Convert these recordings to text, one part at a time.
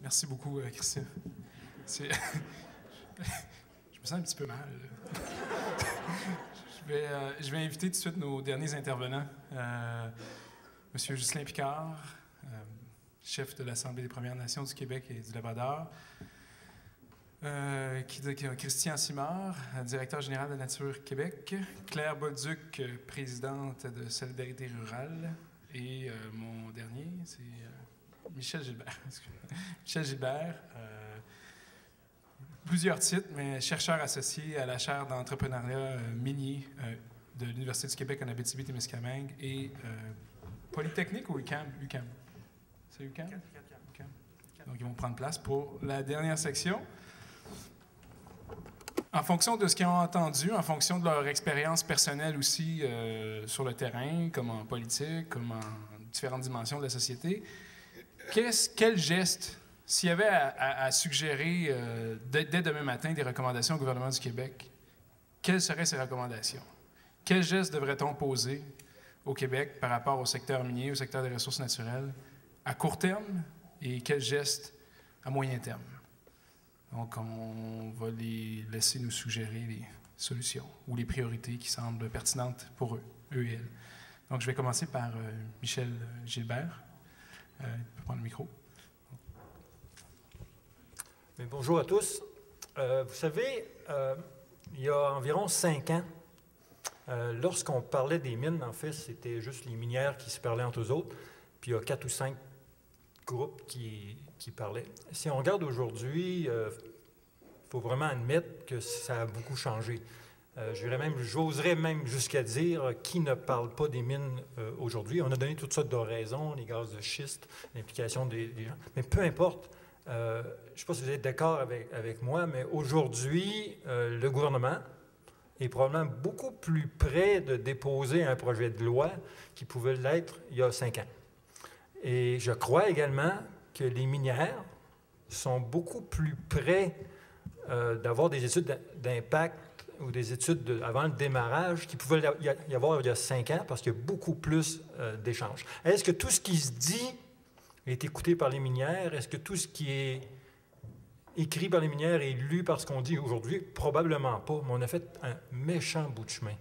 Merci beaucoup, Christian. Je me sens un petit peu mal. Je vais inviter tout de suite nos derniers intervenants. Monsieur Ghislain Picard, chef de l'Assemblée des Premières Nations du Québec et du Labrador. Christian Simard, directeur général de Nature Québec. Claire Bolduc, présidente de Solidarité Rurale. Et mon dernier, c'est Michel Gilbert. Michel Gilbert, plusieurs titres, mais chercheur associé à la chaire d'entrepreneuriat minier de l'Université du Québec en Abitibi-Témiscamingue et Polytechnique ou UQAM? UQAM. C'est UQAM? UQAM. Donc, ils vont prendre place pour la dernière section. En fonction de ce qu'ils ont entendu, en fonction de leur expérience personnelle aussi sur le terrain, comme en politique, comme en différentes dimensions de la société, quel geste, s'il y avait à suggérer dès demain matin des recommandations au gouvernement du Québec, quelles seraient ces recommandations? Quel geste devrait-on poser au Québec par rapport au secteur minier, au secteur des ressources naturelles, à court terme, et quel geste à moyen terme? Donc, on va les laisser nous suggérer les solutions ou les priorités qui semblent pertinentes pour eux et elles. Donc, je vais commencer par Michel Gilbert. Il peut prendre le micro. Mais bonjour à tous. Vous savez, il y a environ 5 ans, lorsqu'on parlait des mines, en fait, c'était juste les minières qui se parlaient entre eux autres, puis il y a 4 ou 5 groupes qui parlaient. Si on regarde aujourd'hui, il faut vraiment admettre que ça a beaucoup changé. J'oserais même jusqu'à dire qui ne parle pas des mines aujourd'hui. On a donné toutes sortes de raisons, les gaz de schiste, l'implication des gens. Mais peu importe, je ne sais pas si vous êtes d'accord avec moi, mais aujourd'hui, le gouvernement est probablement beaucoup plus près de déposer un projet de loi qu'il pouvait l'être il y a 5 ans. Et je crois également que les minières sont beaucoup plus près d'avoir des études d'impact ou des études avant le démarrage qu'il pouvait y avoir il y a 5 ans, parce qu'il y a beaucoup plus d'échanges. Est-ce que tout ce qui se dit est écouté par les minières? Est-ce que tout ce qui est écrit par les minières est lu par ce qu'on dit aujourd'hui? Probablement pas, mais on a fait un méchant bout de chemin.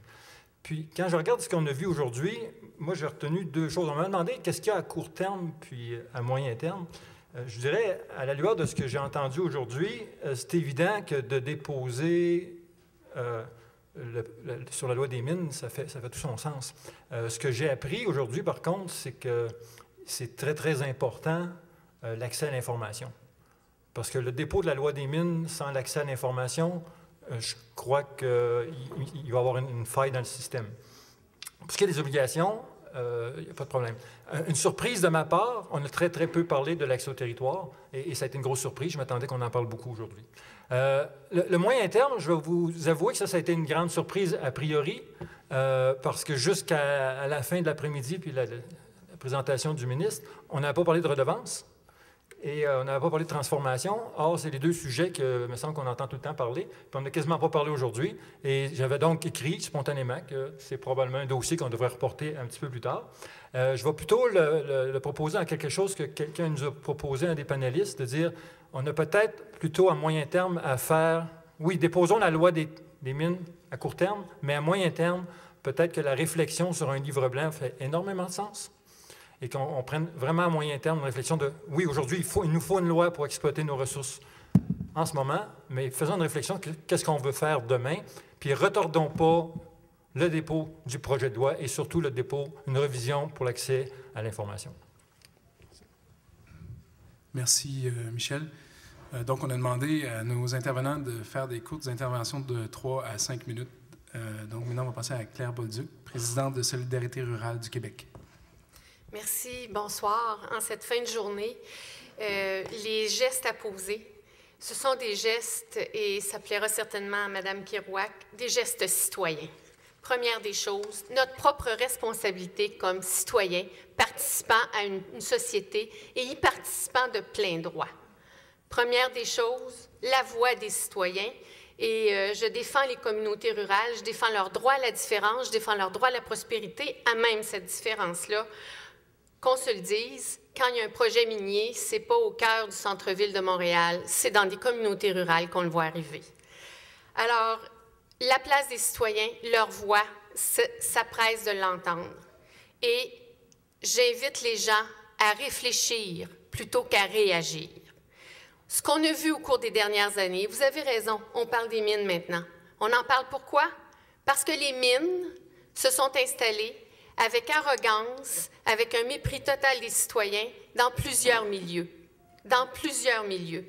Puis, quand je regarde ce qu'on a vu aujourd'hui, moi, j'ai retenu 2 choses. On m'a demandé qu'est-ce qu'il y a à court terme puis à moyen terme. Je dirais, à la lueur de ce que j'ai entendu aujourd'hui, c'est évident que de déposer sur la loi des mines, ça fait tout son sens. Ce que j'ai appris aujourd'hui, par contre, c'est que c'est très, très important, l'accès à l'information. Parce que le dépôt de la loi des mines, sans l'accès à l'information, je crois qu'il va y avoir une faille dans le système. Pour ce qui est des obligations, il n'y a pas de problème. Une surprise de ma part, on a très, très peu parlé de l'accès au territoire, et ça a été une grosse surprise. Je m'attendais qu'on en parle beaucoup aujourd'hui. Le moyen terme, je vais vous avouer que ça a été une grande surprise a priori, parce que jusqu'à la fin de l'après-midi, puis la présentation du ministre, on n'avait pas parlé de redevance. Et on n'avait pas parlé de transformation. Or, c'est les 2 sujets que, me semble, qu'on entend tout le temps parler. Puis on n'a quasiment pas parlé aujourd'hui. Et j'avais donc écrit spontanément que c'est probablement un dossier qu'on devrait reporter un petit peu plus tard. Je vais plutôt le proposer en quelque chose que quelqu'un nous a proposé, un des panélistes, de dire on a peut-être plutôt à moyen terme à faire, oui, déposons la loi des mines à court terme, mais à moyen terme, peut-être que la réflexion sur un livre blanc fait énormément de sens. Et qu'on prenne vraiment à moyen terme une réflexion de, oui, aujourd'hui, il nous faut une loi pour exploiter nos ressources en ce moment, mais faisons une réflexion, qu'est-ce qu'on veut faire demain, puis retardons pas le dépôt du projet de loi et surtout le dépôt, une révision pour l'accès à l'information. Merci, Michel. Donc, on a demandé à nos intervenants de faire des courtes interventions de 3 à 5 minutes. Donc, maintenant, on va passer à Claire Bolduc, présidente de Solidarité Rurale du Québec. Merci, bonsoir. En cette fin de journée, les gestes à poser, ce sont des gestes, et ça plaira certainement à Mme Kerouac, des gestes citoyens. Première des choses, notre propre responsabilité comme citoyens, participants à une société et y participant de plein droit. Première des choses, la voix des citoyens. Et je défends les communautés rurales, je défends leur droit à la différence, je défends leur droit à la prospérité, à même cette différence-là. Qu'on se le dise, quand il y a un projet minier, ce n'est pas au cœur du centre-ville de Montréal, c'est dans des communautés rurales qu'on le voit arriver. Alors, la place des citoyens, leur voix, s'appresse de l'entendre. Et j'invite les gens à réfléchir plutôt qu'à réagir. Ce qu'on a vu au cours des dernières années, vous avez raison, on parle des mines maintenant. On en parle pourquoi? Parce que les mines se sont installées avec arrogance, avec un mépris total des citoyens dans plusieurs milieux. Dans plusieurs milieux.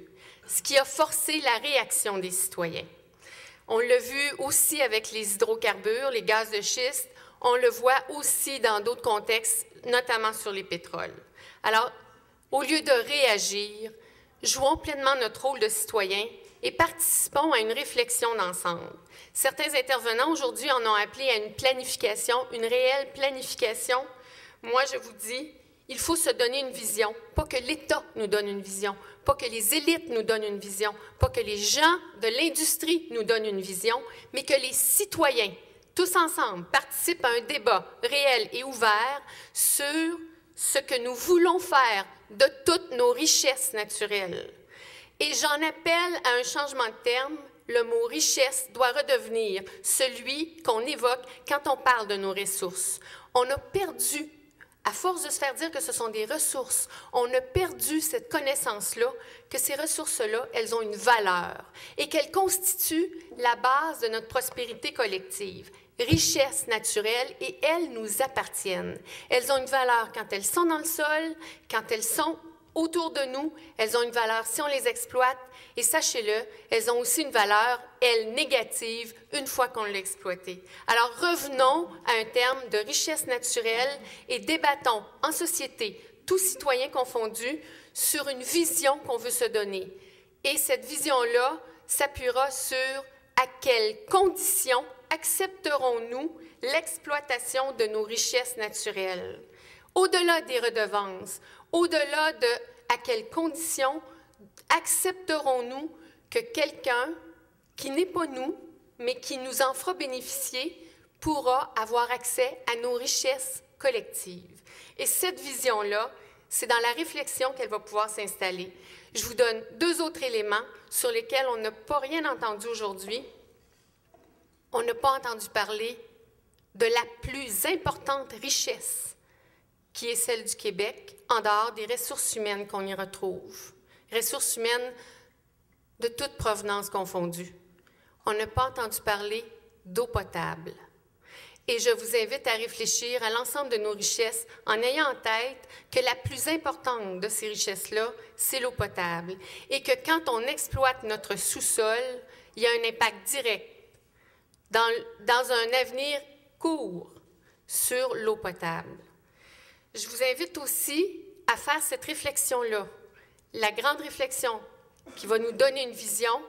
Ce qui a forcé la réaction des citoyens. On l'a vu aussi avec les hydrocarbures, les gaz de schiste. On le voit aussi dans d'autres contextes, notamment sur les pétroles. Alors, au lieu de réagir, jouons pleinement notre rôle de citoyen et participons à une réflexion d'ensemble. Certains intervenants aujourd'hui en ont appelé à une planification, une réelle planification. Moi, je vous dis, il faut se donner une vision, pas que l'État nous donne une vision, pas que les élites nous donnent une vision, pas que les gens de l'industrie nous donnent une vision, mais que les citoyens, tous ensemble, participent à un débat réel et ouvert sur ce que nous voulons faire de toutes nos richesses naturelles. Et j'en appelle à un changement de terme. Le mot « richesse » doit redevenir celui qu'on évoque quand on parle de nos ressources. On a perdu, à force de se faire dire que ce sont des ressources, on a perdu cette connaissance-là, que ces ressources-là, elles ont une valeur et qu'elles constituent la base de notre prospérité collective. Richesses naturelles et elles nous appartiennent. Elles ont une valeur quand elles sont dans le sol, quand elles sont autour de nous, elles ont une valeur si on les exploite, et sachez-le, elles ont aussi une valeur, elles, négative, une fois qu'on l'a exploitée. Alors revenons à un terme de richesse naturelle et débattons en société, tous citoyens confondus, sur une vision qu'on veut se donner. Et cette vision-là s'appuiera sur à quelles conditions accepterons-nous l'exploitation de nos richesses naturelles. Au-delà des redevances, au-delà de à quelles conditions accepterons-nous que quelqu'un qui n'est pas nous, mais qui nous en fera bénéficier, pourra avoir accès à nos richesses collectives. Et cette vision-là, c'est dans la réflexion qu'elle va pouvoir s'installer. Je vous donne 2 autres éléments sur lesquels on n'a pas rien entendu aujourd'hui. On n'a pas entendu parler de la plus importante richesse, qui est celle du Québec, en dehors des ressources humaines qu'on y retrouve. Ressources humaines de toute provenance confondue. On n'a pas entendu parler d'eau potable. Et je vous invite à réfléchir à l'ensemble de nos richesses en ayant en tête que la plus importante de ces richesses-là, c'est l'eau potable. Et que quand on exploite notre sous-sol, il y a un impact direct dans un avenir court sur l'eau potable. Je vous invite aussi à faire cette réflexion-là, la grande réflexion qui va nous donner une vision,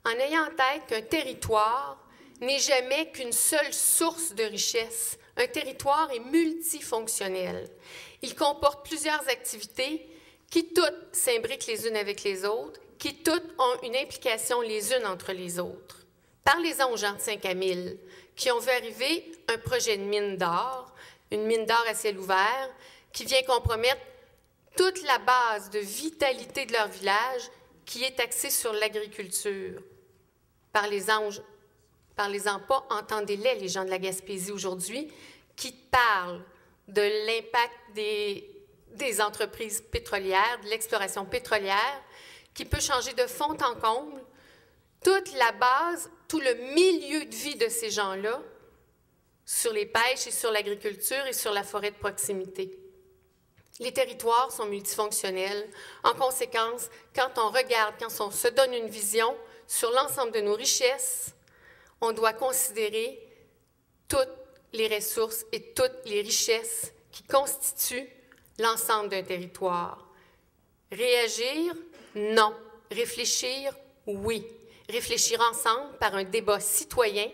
en ayant en tête qu'un territoire n'est jamais qu'une seule source de richesse. Un territoire est multifonctionnel. Il comporte plusieurs activités qui toutes s'imbriquent les unes avec les autres, qui toutes ont une implication les unes entre les autres. Parlez-en aux gens de Saint-Camille qui ont vu arriver un projet de mine d'or, une mine d'or à ciel ouvert, qui vient compromettre toute la base de vitalité de leur village qui est axée sur l'agriculture. Parlez-en pas, entendez-les, les gens de la Gaspésie aujourd'hui, qui parlent de l'impact des entreprises pétrolières, de l'exploration pétrolière, qui peut changer de fond en comble toute la base, tout le milieu de vie de ces gens-là sur les pêches et sur l'agriculture et sur la forêt de proximité. Les territoires sont multifonctionnels. En conséquence, quand on regarde, quand on se donne une vision sur l'ensemble de nos richesses, on doit considérer toutes les ressources et toutes les richesses qui constituent l'ensemble d'un territoire. Réagir? Non. Réfléchir? Oui. Réfléchir ensemble par un débat citoyen,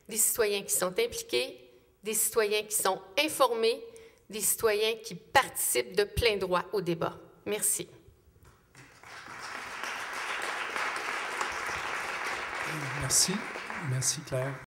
des citoyens qui sont impliqués, des citoyens qui sont informés, des citoyens qui participent de plein droit au débat. Merci. Merci. Merci, Claire.